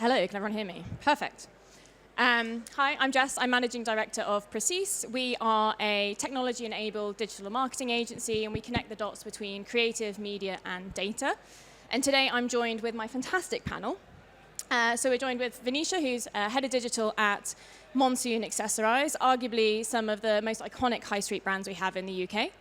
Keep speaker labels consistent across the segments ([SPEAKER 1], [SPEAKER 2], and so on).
[SPEAKER 1] Hello, can everyone hear me? Perfect. Hi, I'm Jess. I'm Managing Director of Precis. We are a technology-enabled digital marketing agency, and we connect the dots between creative, media, and data. And today I'm joined with my fantastic panel. So we're joined with Venetia, who's Head of Digital at Monsoon, Accessorize, arguably some of the most iconic high street brands we have in the UK.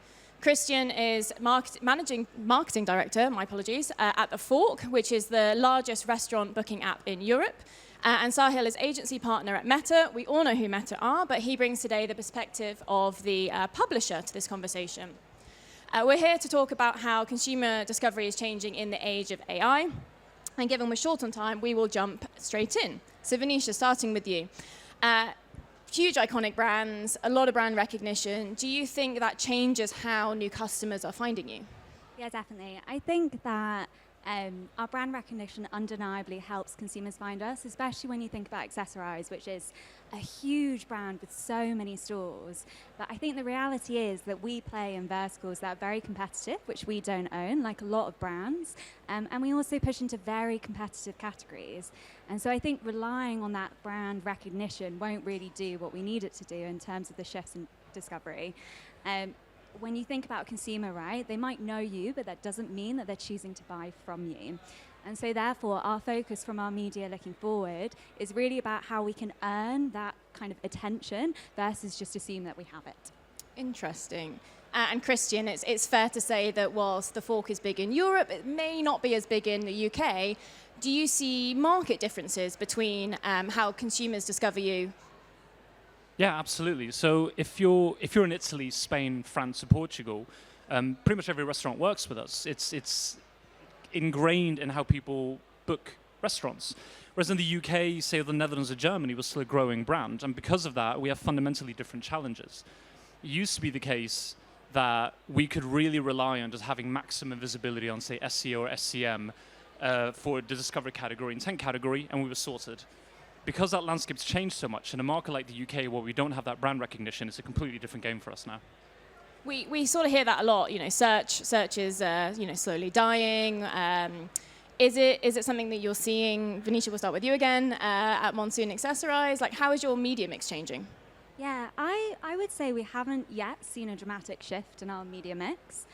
[SPEAKER 1] Christian is Managing Marketing Director, my apologies, at TheFork, which is the largest restaurant booking app in Europe. And Sahil is agency partner at Meta. We all know who Meta are, but he brings today the perspective of the publisher to this conversation. We're here to talk about how consumer discovery is changing in the age of AI. And given we're short on time, we will jump straight in. So Venetia, starting with you. Huge iconic brands, a lot of brand recognition. Do you think that changes how new customers are finding you?
[SPEAKER 2] Yeah, definitely. I think that our brand recognition undeniably helps consumers find us, especially when you think about Accessorize, which is a huge brand with so many stores. But I think the reality is that we play in verticals that are very competitive, which we don't own, like a lot of brands. And we also push into very competitive categories. And so I think relying on that brand recognition won't really do what we need it to do in terms of the shifts in discovery. When you think about a consumer, right, they might know you, but that doesn't mean that they're choosing to buy from you. And so therefore, our focus from our media looking forward is really about how we can earn that kind of attention versus just assume that we have it.
[SPEAKER 1] Interesting. And Christian, it's fair to say that whilst TheFork is big in Europe, it may not be as big in the UK. Do you see market differences between how consumers discover you?
[SPEAKER 3] Yeah, absolutely. So if you're in Italy, Spain, France, or Portugal, pretty much every restaurant works with us. It's ingrained in how people book restaurants. Whereas in the UK, say the Netherlands or Germany, we're still a growing brand, and because of that, we have fundamentally different challenges. It used to be the case that we could really rely on just having maximum visibility on, say, SEO or SCM for the discovery category, intent category, and we were sorted. Because that landscape's changed so much, in a market like the UK where we don't have that brand recognition, it's a completely different game for us now.
[SPEAKER 1] We sort of hear that a lot. You know, search is slowly dying. Is it something that you're seeing? Venetia, we'll start with you again at Monsoon Accessorize. Like, how is your media mix changing?
[SPEAKER 2] Yeah, I would say we haven't yet seen a dramatic shift in our media mix.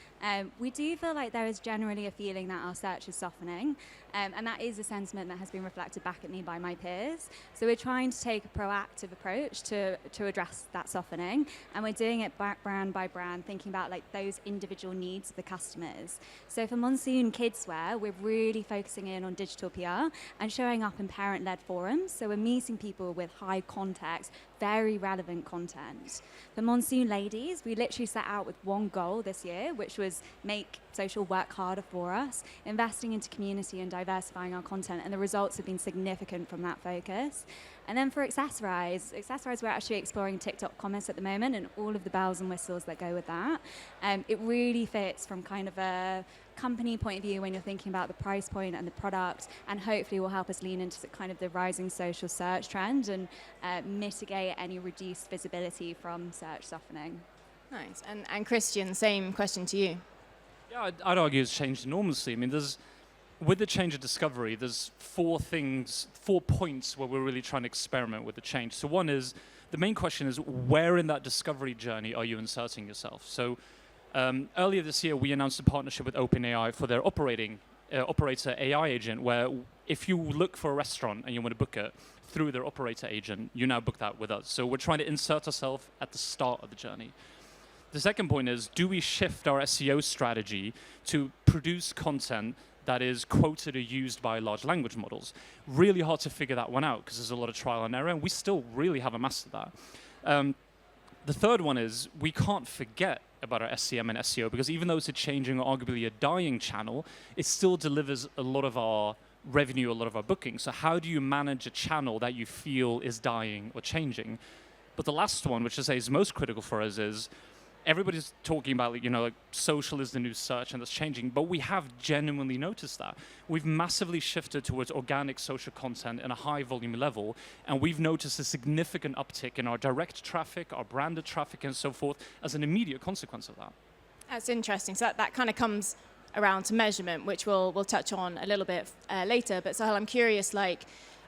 [SPEAKER 2] We do feel like there is generally a feeling that our search is softening, and that is a sentiment that has been reflected back at me by my peers. So we're trying to take a proactive approach to address that softening, and we're doing it brand by brand, thinking about like those individual needs of the customers. So for Monsoon Kidswear, we're really focusing in on digital PR and showing up in parent-led forums. So we're meeting people with high context, very relevant content. For Monsoon Ladies, we literally set out with one goal this year, which was make social work harder for us, investing into community and diversifying our content, and the results have been significant from that focus. And then for Accessorize, we're actually exploring TikTok commerce at the moment and all of the bells and whistles that go with that. It really fits from kind of a company point of view when you're thinking about the price point and the product, and hopefully will help us lean into kind of the rising social search trend and mitigate any reduced visibility from search softening.
[SPEAKER 1] Nice. And Christian, same question to you.
[SPEAKER 3] Yeah, I'd argue it's changed enormously. I mean, with the change of discovery, there's 4 points where we're really trying to experiment with the change. So one is, the main question is, where in that discovery journey are you inserting yourself? So earlier this year, we announced a partnership with OpenAI for their operator AI agent, where if you look for a restaurant and you want to book it through their operator agent, you now book that with us. So we're trying to insert ourselves at the start of the journey. The second point is, do we shift our SEO strategy to produce content that is quoted or used by large language models? Really hard to figure that one out because there's a lot of trial and error, and we still really haven't mastered that. The third one is, we can't forget about our SEM and SEO, because even though it's a changing or arguably a dying channel, it still delivers a lot of our revenue, a lot of our bookings. So how do you manage a channel that you feel is dying or changing? But the last one, which I say is most critical for us, is everybody's talking about, like social is the new search and that's changing, but we have genuinely noticed that. We've massively shifted towards organic social content in a high volume level, and we've noticed a significant uptick in our direct traffic, our branded traffic and so forth as an immediate consequence of that.
[SPEAKER 1] That's interesting. So that kind of comes around to measurement, which we'll touch on a little bit later. But Sahil, I'm curious,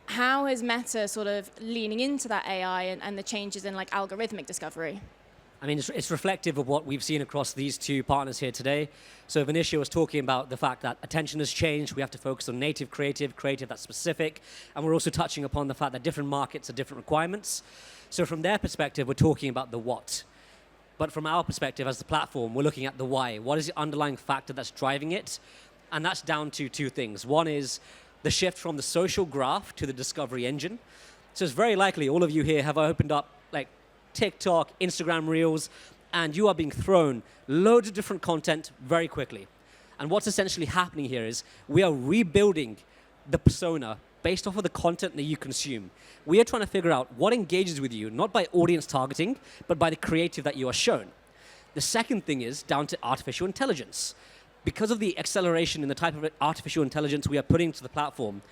[SPEAKER 1] How is Meta sort of leaning into that AI and the changes in like algorithmic discovery?
[SPEAKER 4] I mean, it's reflective of what we've seen across these two partners here today. So Venetia was talking about the fact that attention has changed. We have to focus on native creative that's specific. And we're also touching upon the fact that different markets have different requirements. So from their perspective, we're talking about the what. But from our perspective as the platform, we're looking at the why. What is the underlying factor that's driving it? And that's down to two things. One is the shift from the social graph to the discovery engine. So it's very likely all of you here have opened up like TikTok, Instagram Reels, and you are being thrown loads of different content very quickly. And what's essentially happening here is we are rebuilding the persona based off of the content that you consume. We are trying to figure out what engages with you, not by audience targeting, but by the creative that you are shown. The second thing is down to artificial intelligence. Because of the acceleration in the type of artificial intelligence we are putting to the platform,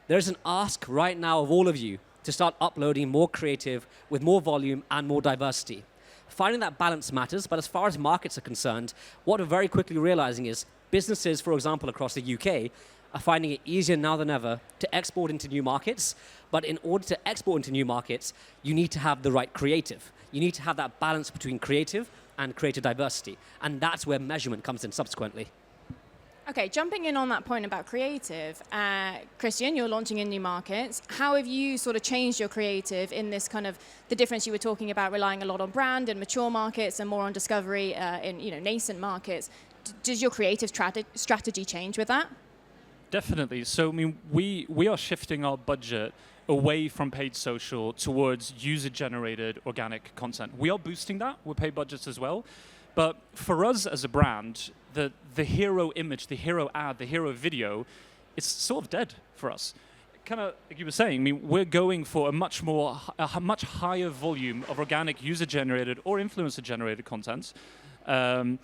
[SPEAKER 4] there's an ask right now of all of you to start uploading more creative with more volume and more diversity. Finding that balance matters, but as far as markets are concerned, what we're very quickly realizing is businesses, for example, across the UK, are finding it easier now than ever to export into new markets. But in order to export into new markets, you need to have the right creative. You need to have that balance between creative and creative diversity. And that's where measurement comes in subsequently.
[SPEAKER 1] Okay, jumping in on that point about creative, Christian, you're launching in new markets. How have you sort of changed your creative in this kind of the difference you were talking about, relying a lot on brand in mature markets and more on discovery in nascent markets? Does your creative strategy change with that?
[SPEAKER 3] Definitely. So, I mean, we are shifting our budget away from paid social towards user-generated organic content. We are boosting that with paid budgets as well. But for us as a brand, the hero image, the hero ad, the hero video, it's sort of dead for us. Kind of like you were saying, I mean, we're going for a much higher volume of organic user-generated or influencer-generated content, so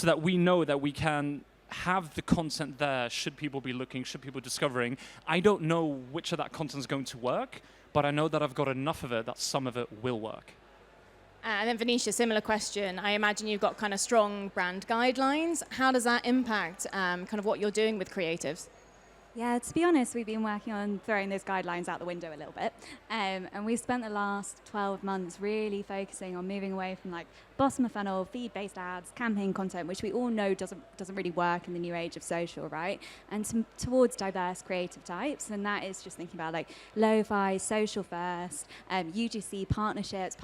[SPEAKER 3] that we know that we can have the content there should people be looking, should people discovering. I don't know which of that content is going to work, but I know that I've got enough of it that some of it will work.
[SPEAKER 1] And then Venetia, similar question. I imagine you've got kind of strong brand guidelines. How does that impact kind of what you're doing with creatives?
[SPEAKER 2] Yeah, to be honest, we've been working on throwing those guidelines out the window a little bit. And we've spent the last 12 months really focusing on moving away from like bottom of funnel, feed-based ads, campaign content, which we all know doesn't really work in the new age of social, right? And towards diverse creative types. And that is just thinking about like lo-fi, social first, UGC partnerships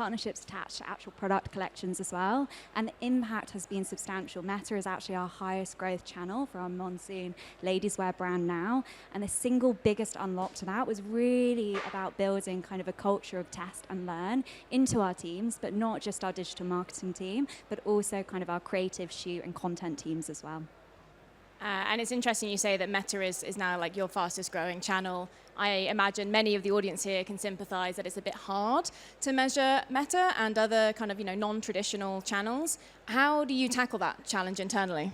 [SPEAKER 2] attached to actual product collections as well. And the impact has been substantial. Meta is actually our highest growth channel for our Monsoon ladies wear brand now. And the single biggest unlock to that was really about building kind of a culture of test and learn into our teams, but not just our digital marketing team, but also kind of our creative shoot and content teams as well.
[SPEAKER 1] And it's interesting you say that Meta is now like your fastest growing channel. I imagine many of the audience here can sympathize that it's a bit hard to measure Meta and other kind of non-traditional channels. How do you tackle that challenge internally?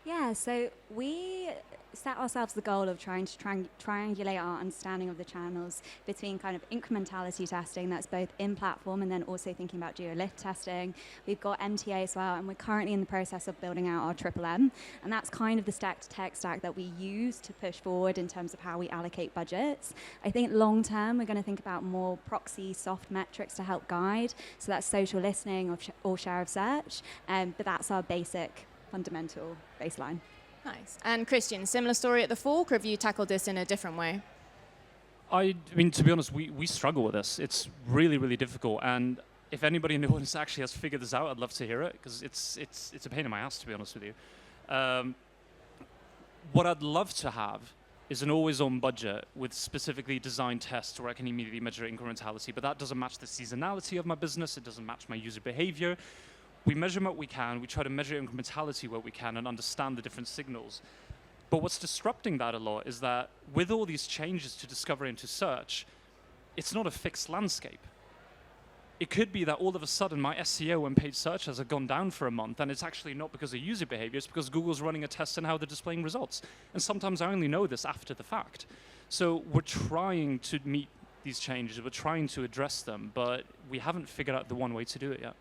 [SPEAKER 2] Yeah, so we set ourselves the goal of trying to triangulate our understanding of the channels between kind of incrementality testing, that's both in-platform and then also thinking about geo-lift testing. We've got MTA as well, and we're currently in the process of building out our M, and that's kind of the tech stack that we use to push forward in terms of how we allocate budgets. I think long-term, we're going to think about more proxy soft metrics to help guide, so that's social listening or share of search, but that's our basic fundamental baseline.
[SPEAKER 1] Nice. And Christian, similar story at TheFork, or have you tackled this in a different way?
[SPEAKER 3] I mean, to be honest, we struggle with this. It's really, really difficult. And if anybody in the audience actually has figured this out, I'd love to hear it, because it's a pain in my ass, to be honest with you. What I'd love to have is an always-on budget with specifically designed tests where I can immediately measure incrementality, but that doesn't match the seasonality of my business. It doesn't match my user behavior. We measure what we can, we try to measure incrementality where we can and understand the different signals. But what's disrupting that a lot is that with all these changes to discovery and to search, it's not a fixed landscape. It could be that all of a sudden my SEO and paid searches have gone down for a month, and it's actually not because of user behavior, it's because Google's running a test on how they're displaying results. And sometimes I only know this after the fact. So we're trying to meet these changes, we're trying to address them, but we haven't figured out the one way to do it yet.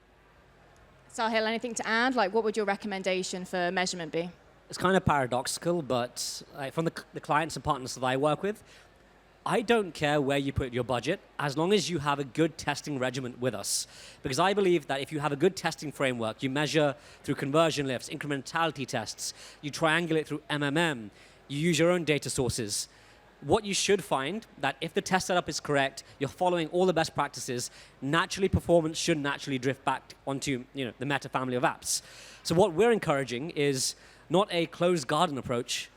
[SPEAKER 1] Sahil, anything to add? Like, what would your recommendation for measurement be?
[SPEAKER 4] It's kind of paradoxical, but from the clients and partners that I work with, I don't care where you put your budget as long as you have a good testing regimen with us. Because I believe that if you have a good testing framework, you measure through conversion lifts, incrementality tests, you triangulate through MMM, you use your own data sources. What you should find that if the test setup is correct, you're following all the best practices, naturally performance should naturally drift back onto the Meta family of apps. So what we're encouraging is not a closed garden approach.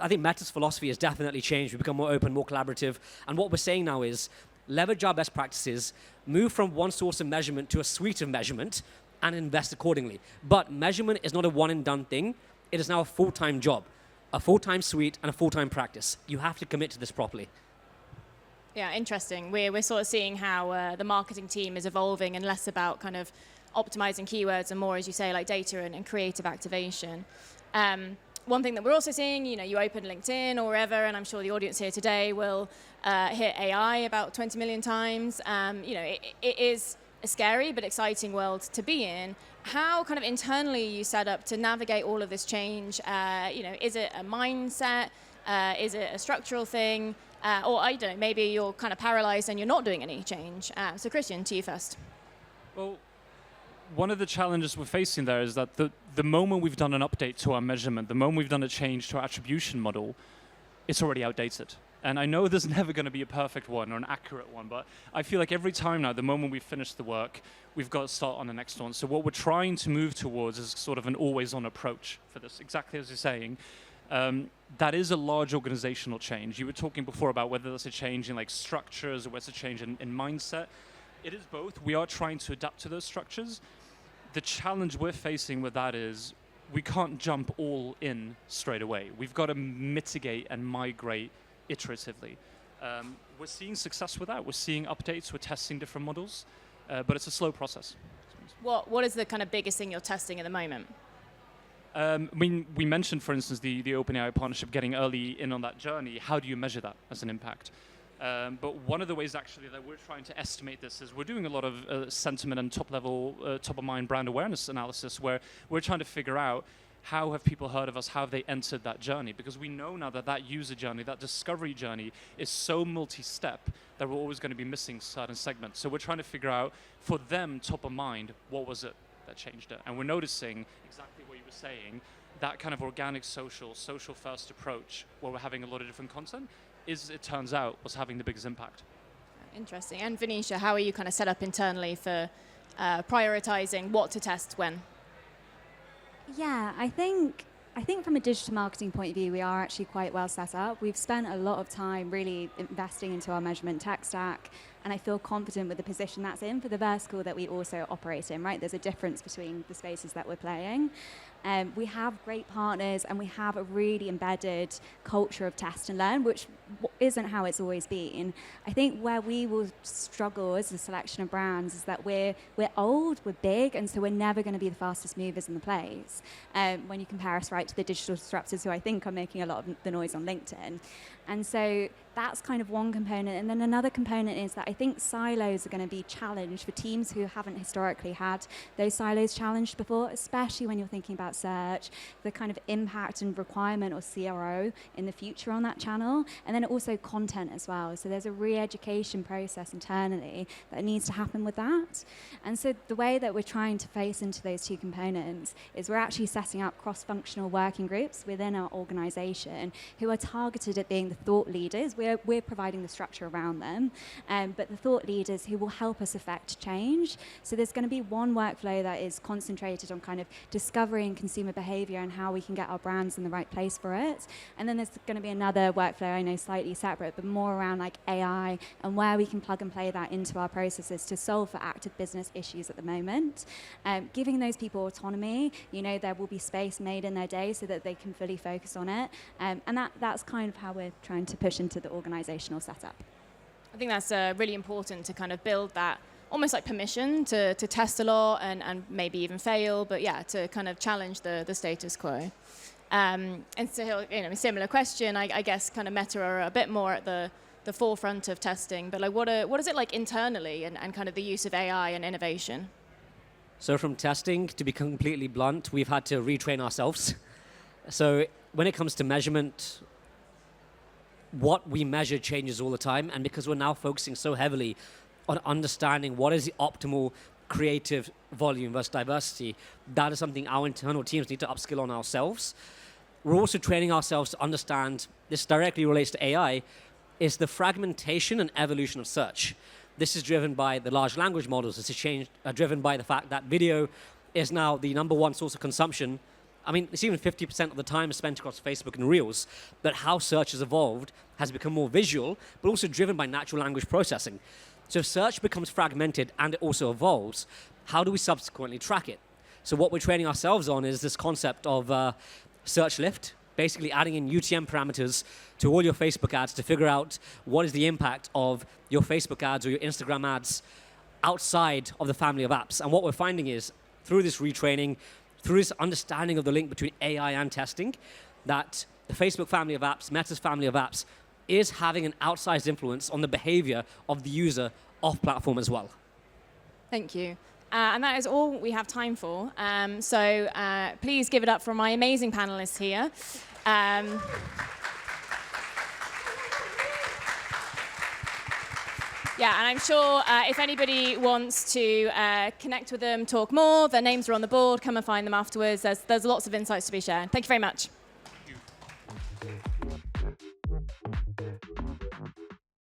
[SPEAKER 4] I think Meta's philosophy has definitely changed. We've become more open, more collaborative. And what we're saying now is leverage our best practices, move from one source of measurement to a suite of measurement, and invest accordingly. But measurement is not a one and done thing. It is now a full-time job, a full-time suite, and a full-time practice. You have to commit to this properly.
[SPEAKER 1] Yeah, interesting. We're sort of seeing how the marketing team is evolving and less about kind of optimizing keywords and more, as you say, like data and creative activation. One thing that we're also seeing, you open LinkedIn or wherever, and I'm sure the audience here today will hit AI about 20 million times. It is a scary but exciting world to be in. How kind of internally you set up to navigate all of this change? Is it a mindset? Is it a structural thing? Or I don't know, maybe you're kind of paralyzed and you're not doing any change. So Christian, to you first.
[SPEAKER 3] Well, one of the challenges we're facing there is that the moment we've done an update to our measurement, the moment we've done a change to our attribution model, it's already outdated. And I know there's never going to be a perfect one or an accurate one, but I feel like every time now, the moment we finish the work, we've got to start on the next one. So what we're trying to move towards is sort of an always-on approach for this, exactly as you're saying. That is a large organizational change. You were talking before about whether that's a change in like structures or whether it's a change in mindset. It is both. We are trying to adapt to those structures. The challenge we're facing with that is we can't jump all in straight away. We've got to mitigate and migrate iteratively. We're seeing success with that. We're seeing updates. We're testing different models, but it's a slow process.
[SPEAKER 1] What is the kind of biggest thing you're testing at the moment?
[SPEAKER 3] We mentioned, for instance, the OpenAI partnership, getting early in on that journey. How do you measure that as an impact? But one of the ways actually that we're trying to estimate this is we're doing a lot of sentiment and top-level, top-of-mind brand awareness analysis where we're trying to figure out how have people heard of us, how have they entered that journey? Because we know now that that user journey, that discovery journey is so multi-step that we're always going to be missing certain segments. So we're trying to figure out, for them, top of mind, what was it that changed it? And we're noticing exactly what you were saying, that kind of organic social first approach where we're having a lot of different content is, it turns out, was having the biggest impact.
[SPEAKER 1] Interesting. And Venetia, how are you kind of set up internally for prioritizing what to test when?
[SPEAKER 2] Yeah, I think from a digital marketing point of view, we are actually quite well set up. We've spent a lot of time really investing into our measurement tech stack, and I feel confident with the position that's in for the vertical that we also operate in, right? There's a difference between the spaces that we're playing. We have great partners, and we have a really embedded culture of test and learn, which isn't how it's always been. I think where we will struggle as a selection of brands is that we're old, we're big, and so we're never going to be the fastest movers in the place when you compare us right to the digital disruptors who I think are making a lot of the noise on LinkedIn. And so that's kind of one component. And then another component is that I think silos are going to be challenged for teams who haven't historically had those silos challenged before, especially when you're thinking about search, the kind of impact and requirement or CRO in the future on that channel, and then also content as well. So there's a re-education process internally that needs to happen with that. And so the way that we're trying to face into those two components is we're actually setting up cross-functional working groups within our organization who are targeted at being the thought leaders. We're providing the structure around them, but the thought leaders who will help us affect change. So there's going to be one workflow that is concentrated on kind of discovering consumer behavior and how we can get our brands in the right place for it. And then there's going to be another workflow, I know slightly separate, but more around like AI and where we can plug and play that into our processes to solve for active business issues at the moment. Giving those people autonomy, there will be space made in their day so that they can fully focus on it. And that's kind of how we're trying to push into the organizational setup.
[SPEAKER 1] I think that's really important to kind of build that almost like permission to test a lot and maybe even fail, but yeah, to kind of challenge the status quo. And so, a similar question, I guess kind of Meta are a bit more at the forefront of testing, but like what is it like internally and kind of the use of AI and innovation?
[SPEAKER 4] So from testing, to be completely blunt, we've had to retrain ourselves. So when it comes to measurement, what we measure changes all the time, and because we're now focusing so heavily on understanding what is the optimal creative volume versus diversity, that is something our internal teams need to upskill on ourselves. We're also training ourselves to understand, this directly relates to AI, is the fragmentation and evolution of search. This is driven by the large language models. This is driven by the fact that video is now the #1 source of consumption. I mean, it's even 50% of the time spent across Facebook and Reels. But how search has evolved has become more visual, but also driven by natural language processing. So if search becomes fragmented and it also evolves, how do we subsequently track it? So what we're training ourselves on is this concept of search lift, basically adding in UTM parameters to all your Facebook ads to figure out what is the impact of your Facebook ads or your Instagram ads outside of the family of apps. And what we're finding is, through this retraining, through this understanding of the link between AI and testing, that the Facebook family of apps, Meta's family of apps, is having an outsized influence on the behavior of the user off platform as well.
[SPEAKER 1] Thank you. And that is all we have time for. So please give it up for my amazing panelists here. Yeah, and I'm sure if anybody wants to connect with them, talk more, their names are on the board, come and find them afterwards. There's lots of insights to be shared. Thank you very much.